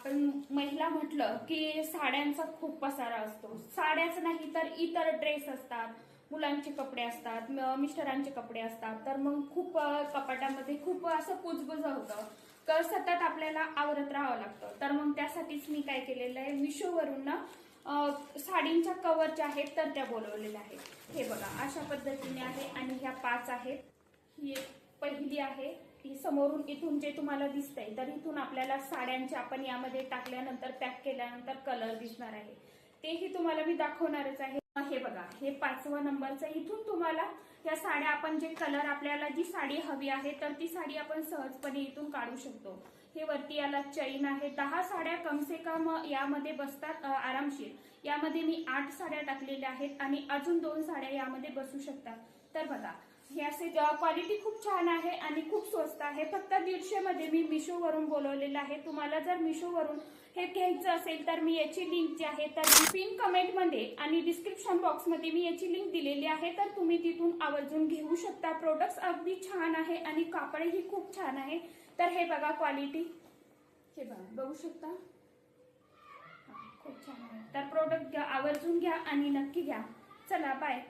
आपण महिला म्हटलं की साड्यांचा खूप पसारा असतो. साड्याच नाही तर इतर ड्रेस असतात, मुलांचे कपडे असतात, मिस्टरांचे कपडे असतात. तर मग खूप कपाटामध्ये खूप असं कुजबुज होतं, तर सतत आपल्याला आवरत राहावं लागतं. तर मग त्यासाठीच मी काय केलेलं आहे, मिशोवरून ना साडींच्या कवर ज्या आहेत तर त्या बोलवलेल्या आहेत. हे बघा अशा पद्धतीने आहे आणि ह्या 5 आहेत. ही एक पहिली आहे, ही समोरून इथून जे तुम्हाला दिसतंय तर इथून आपल्याला साड्यांचे आपण यामध्ये टाकल्यानंतर पॅक केल्यानंतर कलर दिसणार आहे, तेही तुम्हाला मी दाखवणारच आहे. हे बघा हे 5व्या नंबरचं. इथून तुम्हाला या साड्या आपण जे कलर आपल्याला जी साडी हवी आहे तर ती साडी आपण सहजपणे इथून काढू शकतो. हे वरती याला चैन आहे. 10 साड्या कमसे कम यामध्ये बसतात आरामशीर. यामध्ये मी 8 साड्या टाकलेल्या आहेत आणि अजून 2 साड्या यामध्ये बसू शकतात. तर बघा हे असे क्वालिटी खूप छान आहे आणि खूप स्वस्त आहे. फक्त 150 मध्ये मी मिशोवरून बोलवलेलं आहे. तुम्हाला जर मिशोवरून हे घ्यायचं असेल तर मी याची लिंक जी आहे तर पिन कमेंटमध्ये आणि डिस्क्रिप्शन बॉक्समध्ये मी याची लिंक दिलेली आहे, तर तुम्ही तिथून आवर्जून घेऊ शकता. प्रोडक्ट्स अगदी छान आहे आणि कापडही खूप छान आहे. तर हे बघा क्वालिटी, हे बघा बघू शकता, खूप छान आहे. तर प्रोडक्ट घ्या, आवर्जून घ्या आणि नक्की घ्या. चला बाय.